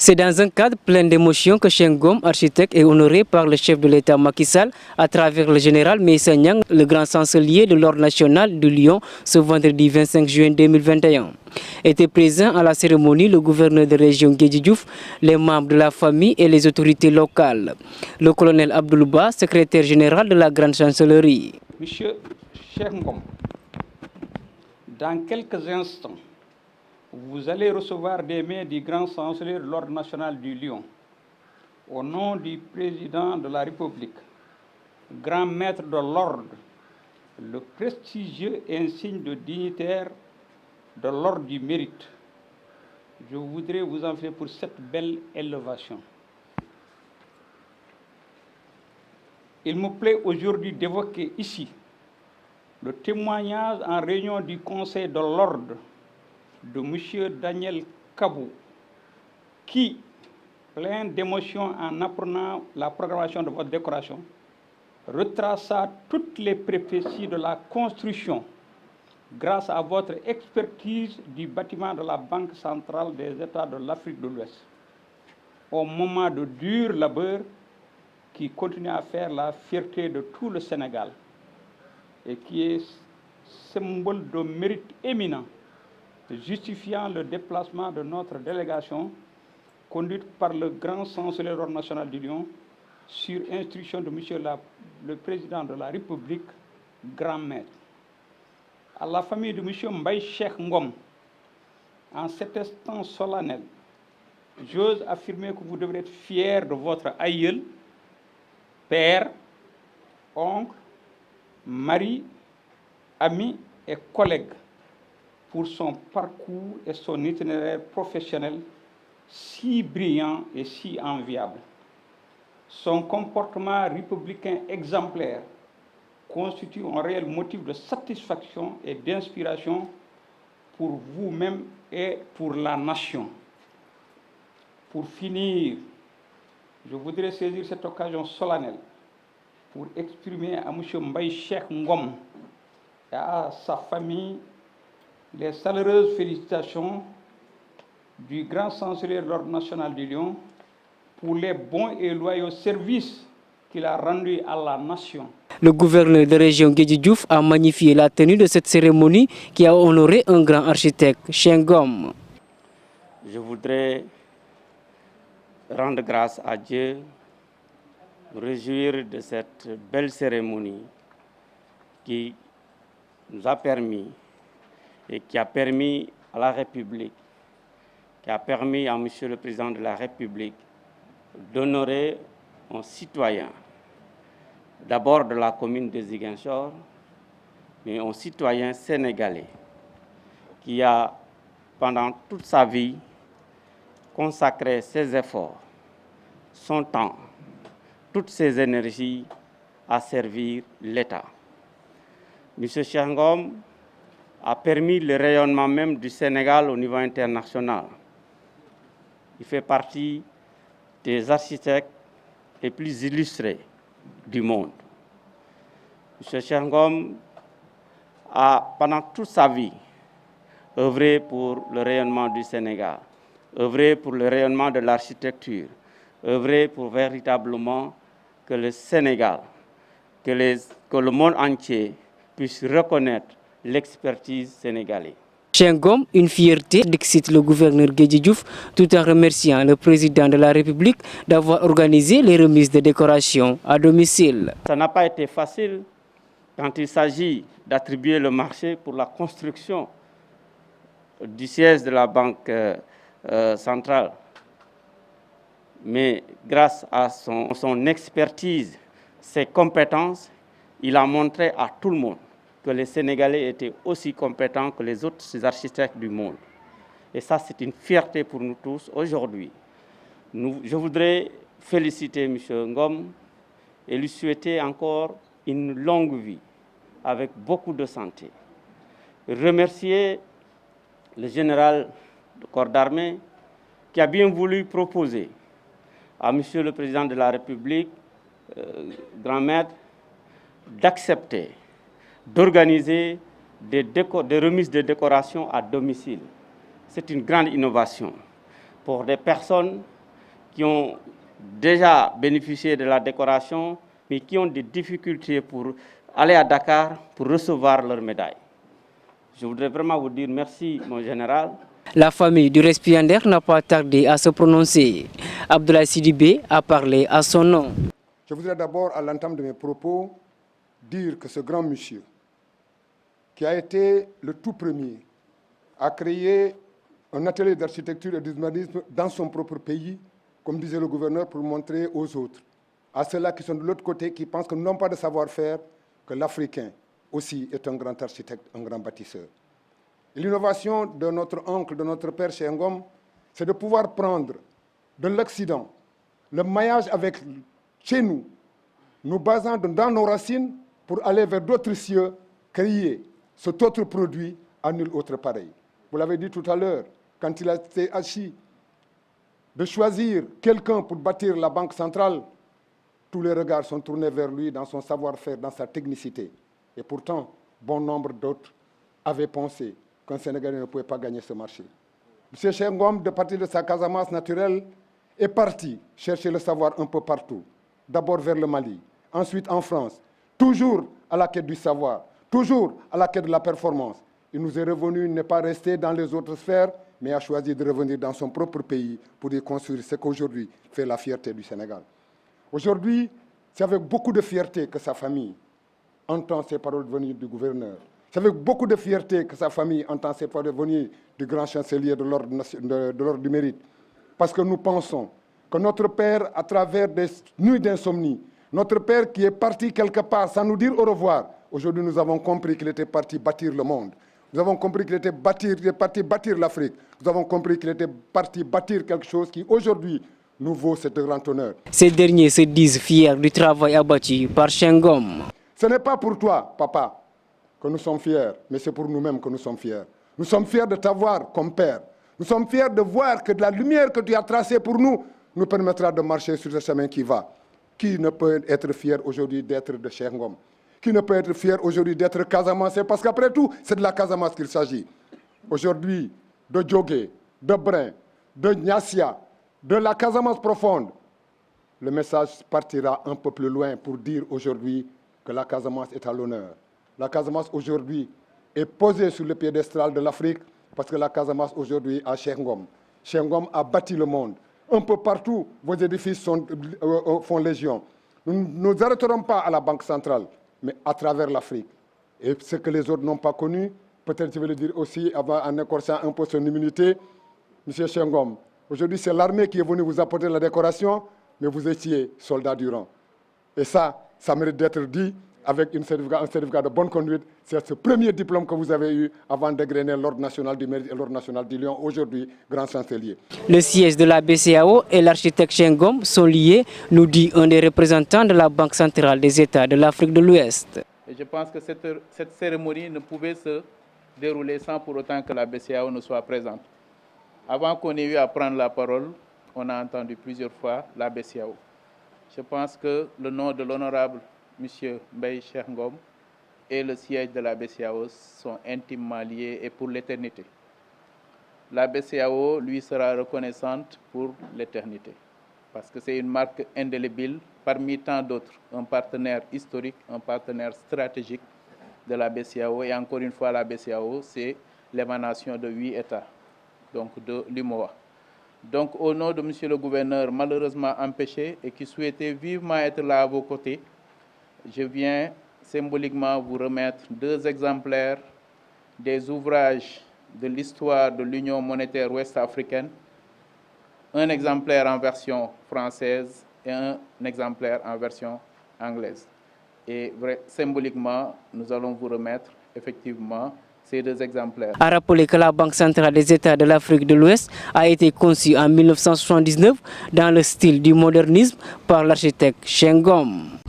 C'est dans un cadre plein d'émotions que Cheikh Ngom, architecte, est honoré par le chef de l'État Macky Sall à travers le général Meissa Niang, le grand chancelier de l'Ordre national de Lyon, ce vendredi 25 juin 2021. Étaient présents à la cérémonie le gouverneur de région Guédi Diouf, les membres de la famille et les autorités locales. Le colonel Abdoulouba, secrétaire général de la grande chancellerie. Monsieur Cheikh Ngom, dans quelques instants, vous allez recevoir des mains du grand chancelier de l'Ordre national du Lion, au nom du président de la République, grand maître de l'ordre, le prestigieux insigne de dignitaire de l'ordre du mérite. Je voudrais vous en faire pour cette belle élévation. Il me plaît aujourd'hui d'évoquer ici le témoignage en réunion du Conseil de l'ordre de M. Daniel Kabou, qui, plein d'émotion en apprenant la programmation de votre décoration, retraça toutes les péripéties de la construction grâce à votre expertise du bâtiment de la Banque centrale des États de l'Afrique de l'Ouest, au moment de dur labeur qui continue à faire la fierté de tout le Sénégal et qui est symbole de mérite éminent, justifiant le déplacement de notre délégation conduite par le grand chancelier de l'Ordre national du Lion sur instruction de Monsieur le Président de la République, grand maître. À la famille de Monsieur Mbaye Cheikh Ngom, en cet instant solennel, j'ose affirmer que vous devrez être fiers de votre aïeul, père, oncle, mari, ami et collègue pour son parcours et son itinéraire professionnel si brillant et si enviable. Son comportement républicain exemplaire constitue un réel motif de satisfaction et d'inspiration pour vous-même et pour la nation. Pour finir, je voudrais saisir cette occasion solennelle pour exprimer à M. Mbaye Cheikh Ngom et à sa famille les chaleureuses félicitations du grand chancelier de l'Ordre national du Lion pour les bons et loyaux services qu'il a rendus à la nation. Le gouverneur de région Guédi Diouf a magnifié la tenue de cette cérémonie qui a honoré un grand architecte, Cheikh Ngom. Je voudrais rendre grâce à Dieu, me réjouir de cette belle cérémonie qui nous a permis et qui a permis à la République, qui a permis à Monsieur le Président de la République d'honorer un citoyen, d'abord de la commune de Ziguinchor, mais un citoyen sénégalais qui a, pendant toute sa vie, consacré ses efforts, son temps, toutes ses énergies à servir l'État. M. Cheikh Ngom a permis le rayonnement même du Sénégal au niveau international. Il fait partie des architectes les plus illustrés du monde. M. Cheikh Ngom a, pendant toute sa vie, œuvré pour le rayonnement du Sénégal, œuvré pour le rayonnement de l'architecture, œuvré pour véritablement que le Sénégal, que le monde entier puisse reconnaître l'expertise sénégalaise. Cheikh Ngom, une fierté, excite le gouverneur Guédi Diouf, tout en remerciant le président de la République d'avoir organisé les remises de décoration à domicile. Ça n'a pas été facile quand il s'agit d'attribuer le marché pour la construction du siège de la Banque centrale. Mais grâce à son expertise, ses compétences, il a montré à tout le monde que les Sénégalais étaient aussi compétents que les autres architectes du monde. Et ça, c'est une fierté pour nous tous aujourd'hui. Je voudrais féliciter M. Ngom et lui souhaiter encore une longue vie avec beaucoup de santé. Remercier le général de corps d'armée qui a bien voulu proposer à M. le Président de la République, grand maître, d'accepter d'organiser des remises de décoration à domicile. C'est une grande innovation pour des personnes qui ont déjà bénéficié de la décoration, mais qui ont des difficultés pour aller à Dakar pour recevoir leur médaille. Je voudrais vraiment vous dire merci, mon général. La famille du récipiendaire n'a pas tardé à se prononcer. Abdoulaye Sidibé a parlé à son nom. Je voudrais d'abord, à l'entame de mes propos, dire que ce grand monsieur, qui a été le tout premier à créer un atelier d'architecture et d'urbanisme dans son propre pays, comme disait le gouverneur, pour montrer aux autres, à ceux-là qui sont de l'autre côté, qui pensent que nous n'avons pas de savoir-faire, que l'Africain aussi est un grand architecte, un grand bâtisseur. L'innovation de notre oncle, de notre père Cheikh Ngom, c'est de pouvoir prendre de l'Occident le maillage avec chez nous, nous basant dans nos racines pour aller vers d'autres cieux, créer cet autre produit à nul autre pareil. Vous l'avez dit tout à l'heure, quand il a été agi de choisir quelqu'un pour bâtir la Banque centrale, tous les regards sont tournés vers lui dans son savoir-faire, dans sa technicité. Et pourtant, bon nombre d'autres avaient pensé qu'un Sénégalais ne pouvait pas gagner ce marché. M. Cheikh Ngom, de partir de sa Casamance naturelle, est parti chercher le savoir un peu partout. D'abord vers le Mali, ensuite en France, toujours à la quête du savoir, toujours à la quête de la performance. Il nous est revenu, il n'est pas resté dans les autres sphères, mais a choisi de revenir dans son propre pays pour y construire ce qu'aujourd'hui fait la fierté du Sénégal. Aujourd'hui, c'est avec beaucoup de fierté que sa famille entend ces paroles venir du gouverneur. C'est avec beaucoup de fierté que sa famille entend ces paroles venir du grand chancelier de l'ordre du mérite. Parce que nous pensons que notre père, à travers des nuits d'insomnie, notre père qui est parti quelque part sans nous dire au revoir, aujourd'hui nous avons compris qu'il était parti bâtir le monde. Nous avons compris qu'il était parti bâtir l'Afrique. Nous avons compris qu'il était parti bâtir quelque chose qui aujourd'hui nous vaut cet grand honneur. Ces derniers se disent fiers du travail abattu par Cheikh Ngom. Ce n'est pas pour toi, papa, que nous sommes fiers, mais c'est pour nous-mêmes que nous sommes fiers. Nous sommes fiers de t'avoir comme père. Nous sommes fiers de voir que la lumière que tu as tracée pour nous nous permettra de marcher sur ce chemin qui va. Qui ne peut être fier aujourd'hui d'être de Cheikh Ngom? Qui ne peut être fier aujourd'hui d'être Casamance? Parce qu'après tout, c'est de la Casamance qu'il s'agit. Aujourd'hui, de Djogé, de Brin, de Niassia, de la Casamance profonde, le message partira un peu plus loin pour dire aujourd'hui que la Casamance est à l'honneur. La Casamance aujourd'hui est posée sur le piédestal de l'Afrique parce que la Casamance aujourd'hui a Cheikh Ngom. Cheikh Ngom a bâti le monde. Un peu partout, vos édifices font légion. Nous ne nous arrêterons pas à la Banque centrale, mais à travers l'Afrique. Et ce que les autres n'ont pas connu, peut-être je vais le dire aussi en écorçant un peu son immunité, M. Cheikh Ngom. Aujourd'hui, c'est l'armée qui est venue vous apporter la décoration, mais vous étiez soldat du rang. Et ça mérite d'être dit avec un certificat de bonne conduite. C'est ce premier diplôme que vous avez eu avant d'égrener l'Ordre national du mérite et l'Ordre national du Lion, aujourd'hui grand chancelier. Le siège de la BCEAO et l'architecte Cheikh Ngom sont liés, nous dit un des représentants de la Banque centrale des États de l'Afrique de l'Ouest. Et je pense que cette cérémonie ne pouvait se dérouler sans pour autant que la BCEAO ne soit présente. Avant qu'on ait eu à prendre la parole, on a entendu plusieurs fois la BCEAO. Je pense que le nom de l'honorable M. Mbaye Cheikh Ngom et le siège de la BCEAO sont intimement liés et pour l'éternité. La BCEAO lui sera reconnaissante pour l'éternité parce que c'est une marque indélébile parmi tant d'autres, un partenaire historique, un partenaire stratégique de la BCEAO. Et encore une fois, la BCEAO, c'est l'émanation de 8 États, donc de l'UMOA. Donc au nom de M. le gouverneur, malheureusement empêché et qui souhaitait vivement être là à vos côtés, je viens symboliquement vous remettre 2 exemplaires des ouvrages de l'histoire de l'Union monétaire ouest-africaine, un exemplaire en version française et un exemplaire en version anglaise. Et symboliquement, nous allons vous remettre effectivement ces 2 exemplaires. A rappeler que la Banque centrale des États de l'Afrique de l'Ouest a été conçue en 1979 dans le style du modernisme par l'architecte Cheikh Ngom.